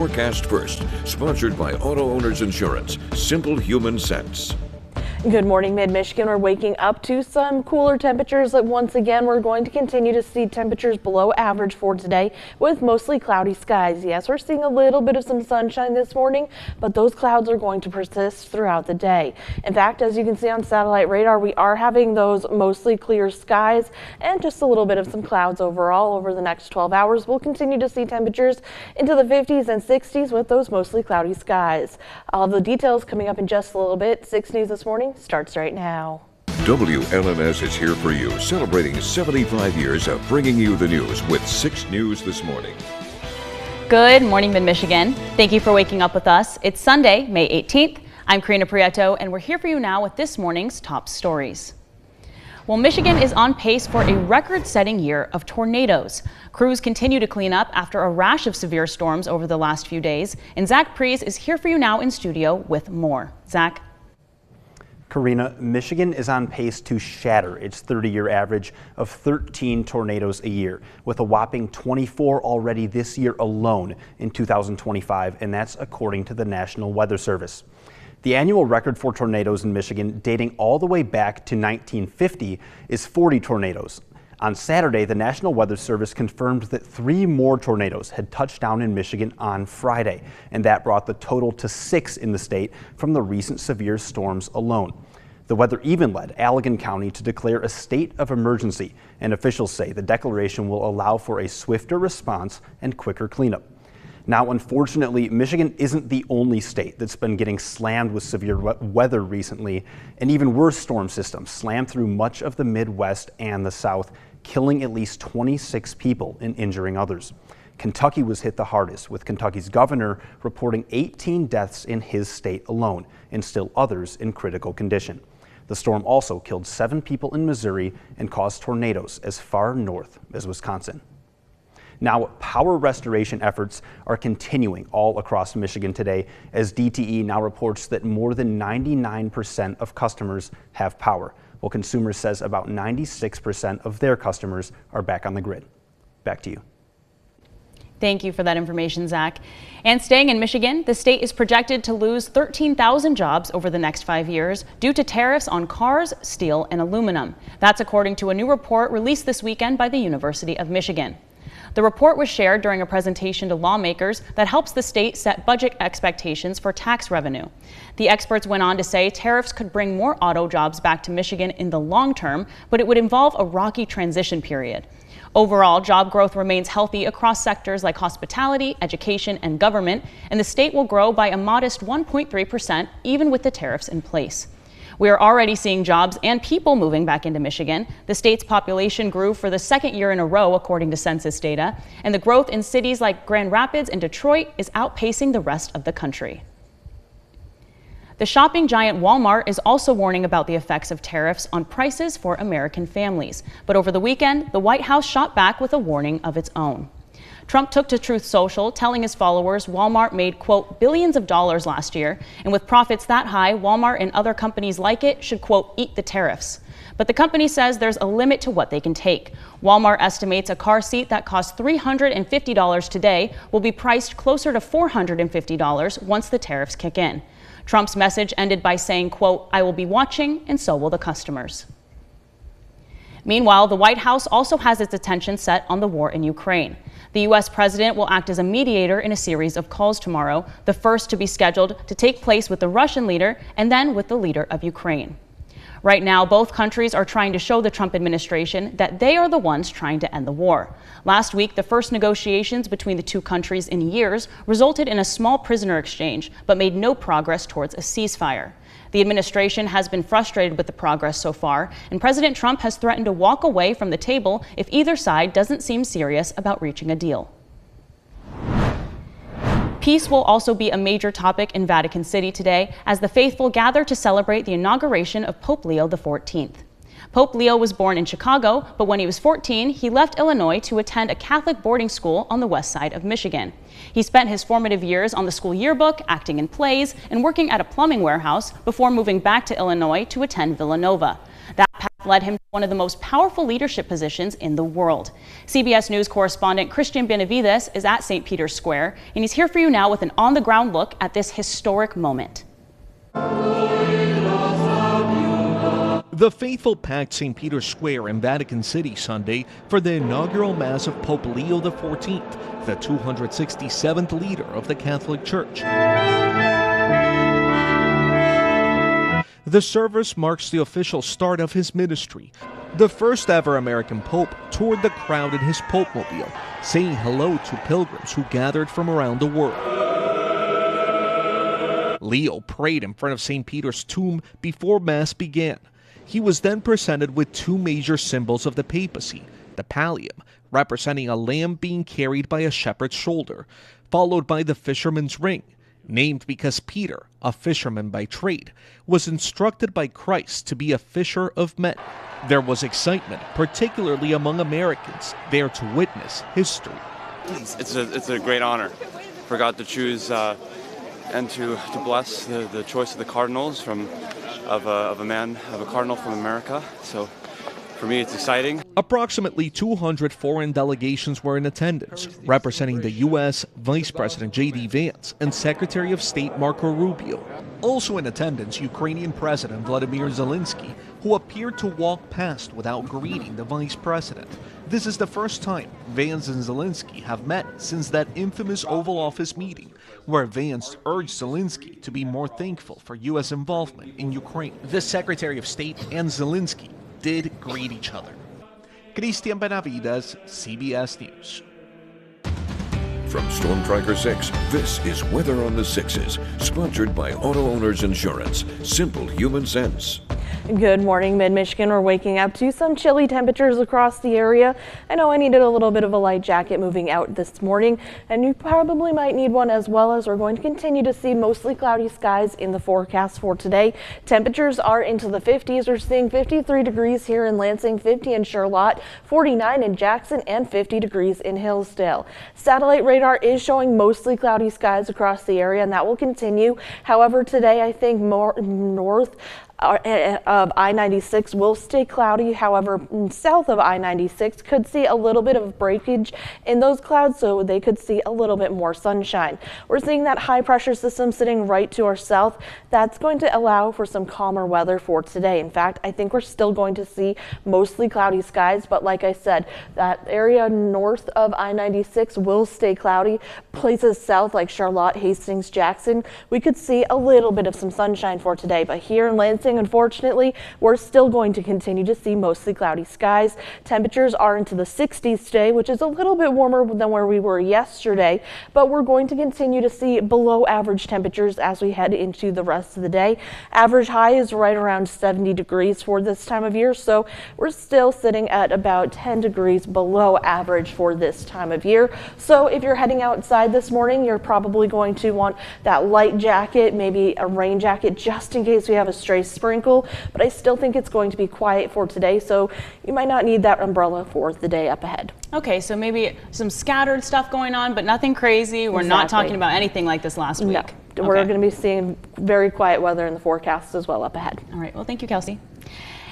Forecast First, sponsored by Auto Owners Insurance. Simple human sense. Good morning, Mid-Michigan. We're waking up to some cooler temperatures. Once again, we're going to continue to see temperatures below average for today with mostly cloudy skies. Yes, we're seeing a little bit of some sunshine this morning, but those clouds are going to persist throughout the day. In fact, as you can see on satellite radar, we are having those mostly clear skies and just a little bit of some clouds overall over the next 12 hours. We'll continue to see temperatures into the 50s and 60s with those mostly cloudy skies. All the details coming up in just a little bit. 6 News this morning starts right now. WLNS is here for you, celebrating 75 years of bringing you the news with 6 News this morning. Good morning, Mid-Michigan. Thank you for waking up with us. It's Sunday, May 18th. I'm Karina Prieto, and we're here for you now with this morning's top stories. Well, Michigan is on pace for a record-setting year of tornadoes. Crews continue to clean up after a rash of severe storms over the last few days, and Zach Prees is here for you now in studio with more. Zach? Karina, Michigan is on pace to shatter its 30-year average of 13 tornadoes a year, with a whopping 24 already this year alone in 2025, and that's according to the National Weather Service. The annual record for tornadoes in Michigan, dating all the way back to 1950, is 40 tornadoes. On Saturday, the National Weather Service confirmed that 3 more tornadoes had touched down in Michigan on Friday, and that brought the total to 6 in the state from the recent severe storms alone. The weather even led Allegan County to declare a state of emergency, and officials say the declaration will allow for a swifter response and quicker cleanup. Now, unfortunately, Michigan isn't the only state that's been getting slammed with severe weather recently. An even worse storm system slammed through much of the Midwest and the South, killing at least 26 people and injuring others. Kentucky was hit the hardest, with Kentucky's governor reporting 18 deaths in his state alone, and still others in critical condition. The storm also killed 7 people in Missouri and caused tornadoes as far north as Wisconsin. Now, power restoration efforts are continuing all across Michigan today, as DTE now reports that more than 99% of customers have power, while Consumers says about 96% of their customers are back on the grid. Back to you. Thank you for that information, Zach. And staying in Michigan, the state is projected to lose 13,000 jobs over the next 5 years due to tariffs on cars, steel, and aluminum. That's according to a new report released this weekend by the University of Michigan. The report was shared during a presentation to lawmakers that helps the state set budget expectations for tax revenue. The experts went on to say tariffs could bring more auto jobs back to Michigan in the long term, but it would involve a rocky transition period. Overall, job growth remains healthy across sectors like hospitality, education, and government, and the state will grow by a modest 1.3% even with the tariffs in place. We are already seeing jobs and people moving back into Michigan. The state's population grew for the second year in a row, according to census data, and the growth in cities like Grand Rapids and Detroit is outpacing the rest of the country. The shopping giant Walmart is also warning about the effects of tariffs on prices for American families. But over the weekend, the White House shot back with a warning of its own. Trump took to Truth Social, telling his followers Walmart made, quote, billions of dollars last year, and with profits that high, Walmart and other companies like it should, quote, eat the tariffs. But the company says there's a limit to what they can take. Walmart estimates a car seat that costs $350 today will be priced closer to $450 once the tariffs kick in. Trump's message ended by saying, quote, I will be watching, and so will the customers. Meanwhile, the White House also has its attention set on the war in Ukraine. The U.S. president will act as a mediator in a series of calls tomorrow, the first to be scheduled to take place with the Russian leader and then with the leader of Ukraine. Right now, both countries are trying to show the Trump administration that they are the ones trying to end the war. Last week, the first negotiations between the two countries in years resulted in a small prisoner exchange, but made no progress towards a ceasefire. The administration has been frustrated with the progress so far, and President Trump has threatened to walk away from the table if either side doesn't seem serious about reaching a deal. Peace will also be a major topic in Vatican City today as the faithful gather to celebrate the inauguration of Pope Leo XIV. Pope Leo was born in Chicago, but when he was 14, he left Illinois to attend a Catholic boarding school on the west side of Michigan. He spent his formative years on the school yearbook, acting in plays, and working at a plumbing warehouse before moving back to Illinois to attend Villanova. That led him to one of the most powerful leadership positions in the world. CBS News correspondent Christian Benavides is at St. Peter's Square, and he's here for you now with an on-the-ground look at this historic moment. The faithful packed St. Peter's Square in Vatican City Sunday for the inaugural Mass of Pope Leo XIV, the 267th leader of the Catholic Church. The service marks the official start of his ministry. The first ever American pope toured the crowd in his popemobile, saying hello to pilgrims who gathered from around the world. Leo prayed in front of St. Peter's tomb before Mass began. He was then presented with two major symbols of the papacy, the pallium, representing a lamb being carried by a shepherd's shoulder, followed by the fisherman's ring, named because Peter, a fisherman by trade, was instructed by Christ to be a fisher of men. There was excitement, particularly among Americans, there to witness history. It's a great honor for God to choose and to bless the choice of the cardinals of a cardinal from America. So for me, it's exciting. Approximately 200 foreign delegations were in attendance, representing the U.S. Vice President J.D. Vance and Secretary of State Marco Rubio. Also in attendance, Ukrainian President Vladimir Zelensky, who appeared to walk past without greeting the Vice President. This is the first time Vance and Zelensky have met since that infamous Oval Office meeting, where Vance urged Zelensky to be more thankful for U.S. involvement in Ukraine. The Secretary of State and Zelensky did greet each other. Christian Benavides, CBS News. From Storm Tracker 6, this is Weather on the Sixes, sponsored by Auto Owners Insurance. Simple human sense. Good morning, Mid-Michigan. We're waking up to some chilly temperatures across the area. I know I needed a little bit of a light jacket moving out this morning, and you probably might need one as well, as we're going to continue to see mostly cloudy skies in the forecast for today. Temperatures are into the 50s. We're seeing 53 degrees here in Lansing, 50 in Charlotte, 49 in Jackson, and 50 degrees in Hillsdale. Satellite radar is showing mostly cloudy skies across the area, and that will continue. However, today I think more north of I-96 will stay cloudy. However, south of I-96 could see a little bit of breakage in those clouds, so they could see a little bit more sunshine. We're seeing that high pressure system sitting right to our south. That's going to allow for some calmer weather for today. In fact, I think we're still going to see mostly cloudy skies, but like I said, that area north of I-96 will stay cloudy. Places south like Charlotte, Hastings, Jackson, we could see a little bit of some sunshine for today, but here in Lansing, unfortunately, we're still going to continue to see mostly cloudy skies. Temperatures are into the 60s today, which is a little bit warmer than where we were yesterday, but we're going to continue to see below average temperatures as we head into the rest of the day. Average high is right around 70 degrees for this time of year, so we're still sitting at about 10 degrees below average for this time of year. So if you're heading outside this morning, you're probably going to want that light jacket, maybe a rain jacket, just in case we have a stray sprinkle, but I still think it's going to be quiet for today, so you might not need that umbrella for the day up ahead. Okay, so maybe some scattered stuff going on, but nothing crazy. We're not talking about anything like this last week. No, we're going to be seeing very quiet weather in the forecast as well up ahead. All right, well, thank you, Kelsey.